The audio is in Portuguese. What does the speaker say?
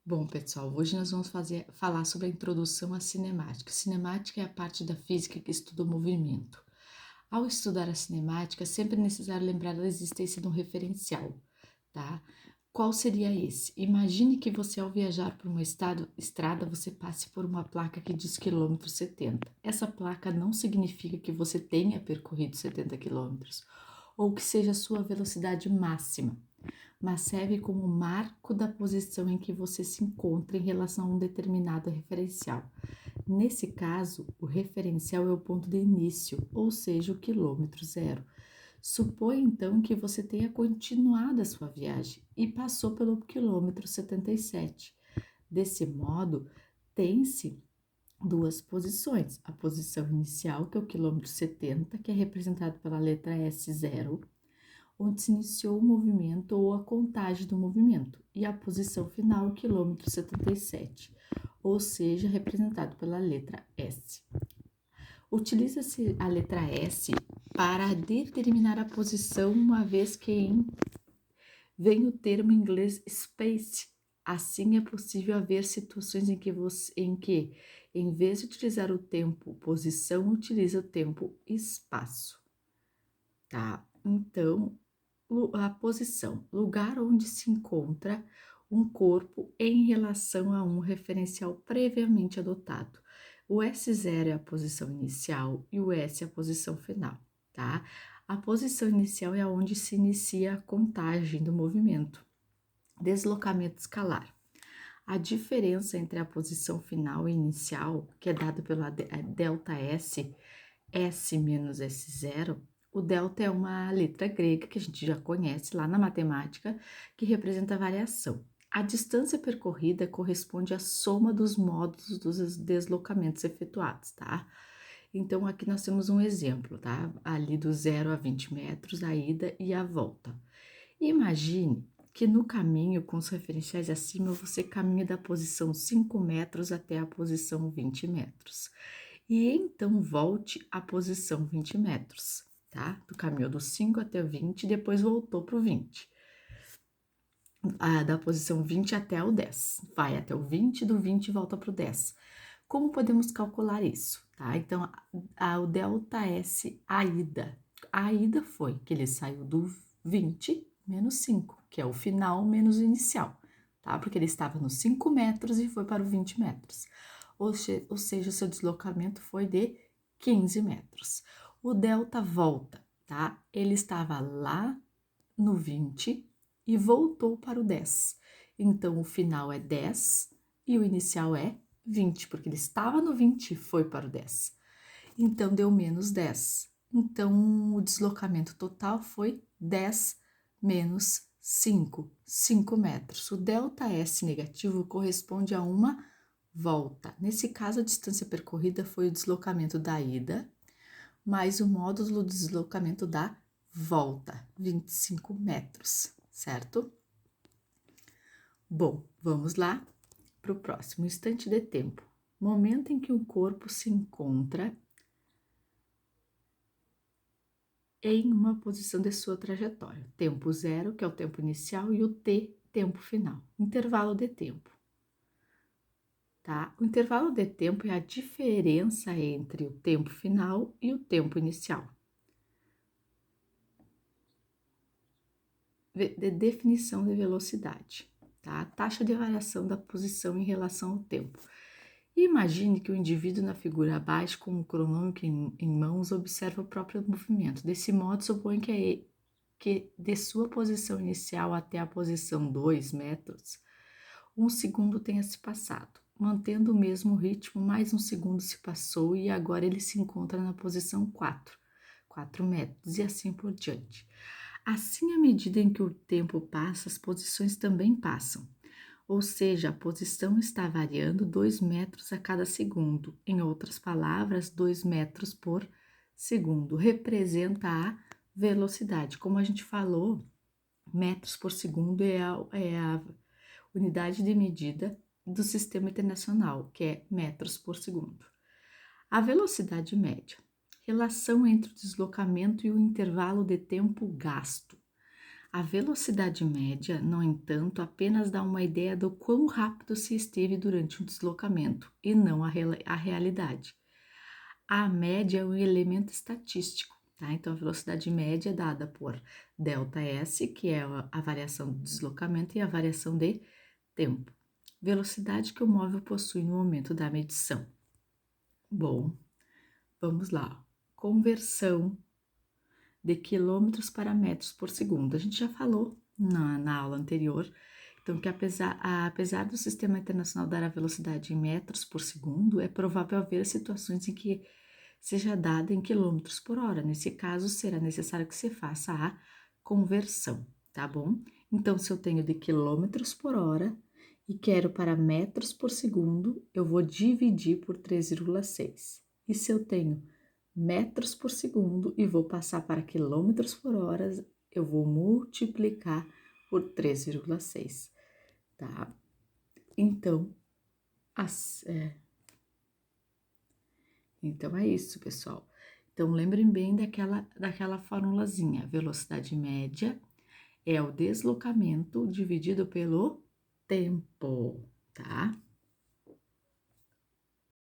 Bom, pessoal, hoje nós vamos falar sobre a introdução à cinemática. Cinemática é a parte da física que estuda o movimento. Ao estudar a cinemática, é sempre necessário lembrar da existência de um referencial, tá? Qual seria esse? Imagine que você, ao viajar por uma estrada, você passe por uma placa que diz quilômetro 70. Essa placa não significa que você tenha percorrido 70 quilômetros ou que seja a sua velocidade máxima, mas serve como marco da posição em que você se encontra em relação a um determinado referencial. Nesse caso, o referencial é o ponto de início, ou seja, o quilômetro zero. Suponha então que você tenha continuado a sua viagem e passou pelo quilômetro 77. Desse modo, tem-se duas posições: a posição inicial, que é o quilômetro 70, que é representado pela letra S0, onde se iniciou o movimento ou a contagem do movimento, e a posição final, quilômetro 77, ou seja, representado pela letra S. Utiliza-se a letra S para determinar a posição, uma vez que vem o termo em inglês space. Assim, é possível haver situações em que, em vez de utilizar o tempo posição, utiliza o tempo espaço, tá? Então, a posição, lugar onde se encontra um corpo em relação a um referencial previamente adotado. O S0 é a posição inicial e o S é a posição final, tá? A posição inicial é onde se inicia a contagem do movimento. Deslocamento escalar. A diferença entre a posição final e inicial, que é dada pela delta S, S menos S0, o delta é uma letra grega que a gente já conhece lá na matemática, que representa a variação. A distância percorrida corresponde à soma dos módulos dos deslocamentos efetuados, tá? Então, aqui nós temos um exemplo, tá? Ali do 0 a 20 metros, a ida e a volta. Imagine que no caminho, com os referenciais acima, você caminha da posição 5 metros até a posição 20 metros. E então volte à posição 20 metros, tá? Tu caminhou do 5 até o 20, depois voltou para o 20. Da posição 20 até o 10. Vai até o 20, do 20 volta para o 10. Como podemos calcular isso, tá? Então, o delta S, a ida. A ida foi que ele saiu do 20 menos 5, que é o final menos o inicial, tá? Porque ele estava nos 5 metros e foi para o 20 metros. Ou seja, o seu deslocamento foi de 15 metros. O delta volta, tá? Ele estava lá no 20 e voltou para o 10. Então, o final é 10 e o inicial é 20, porque ele estava no 20 e foi para o 10. Então, deu menos 10. Então, o deslocamento total foi 10 menos 5, 5 metros. O delta S negativo corresponde a uma volta. Nesse caso, a distância percorrida foi o deslocamento da ida, mais o módulo do deslocamento da volta, 25 metros, certo? Bom, vamos lá para o próximo instante de tempo. Momento em que o corpo se encontra em uma posição de sua trajetória. Tempo zero, que é o tempo inicial, e o T, tempo final. Intervalo de tempo. Tá? O intervalo de tempo é a diferença entre o tempo final e o tempo inicial. De definição de velocidade, tá? A taxa de variação da posição em relação ao tempo. Imagine que o indivíduo na figura abaixo, com o cronômetro em mãos, observa o próprio movimento. Desse modo, supõe que de sua posição inicial até a posição 2 metros, um segundo tenha se passado. Mantendo o mesmo ritmo, mais um segundo se passou e agora ele se encontra na posição 4 metros, e assim por diante. Assim, à medida em que o tempo passa, as posições também passam. Ou seja, a posição está variando 2 metros a cada segundo. Em outras palavras, 2 metros por segundo representa a velocidade. Como a gente falou, metros por segundo é a unidade de medida do sistema internacional, que é metros por segundo. A velocidade média, relação entre o deslocamento e o intervalo de tempo gasto. A velocidade média, no entanto, apenas dá uma ideia do quão rápido se esteve durante um deslocamento e não a realidade. A média é um elemento estatístico, tá? Então, a velocidade média é dada por ΔS, que é a variação do deslocamento, e a variação de tempo. Velocidade que o móvel possui no momento da medição. Bom, vamos lá. Conversão de quilômetros para metros por segundo. A gente já falou na aula anterior, então que apesar do Sistema Internacional dar a velocidade em metros por segundo, é provável haver situações em que seja dada em quilômetros por hora. Nesse caso, será necessário que se faça a conversão, tá bom? Então, se eu tenho de quilômetros por hora e quero para metros por segundo, eu vou dividir por 3,6. E se eu tenho metros por segundo e vou passar para quilômetros por hora, eu vou multiplicar por 3,6, tá? Então, então é isso, pessoal. Então, lembrem bem daquela formulazinha. Velocidade média é o deslocamento dividido pelo tempo, tá?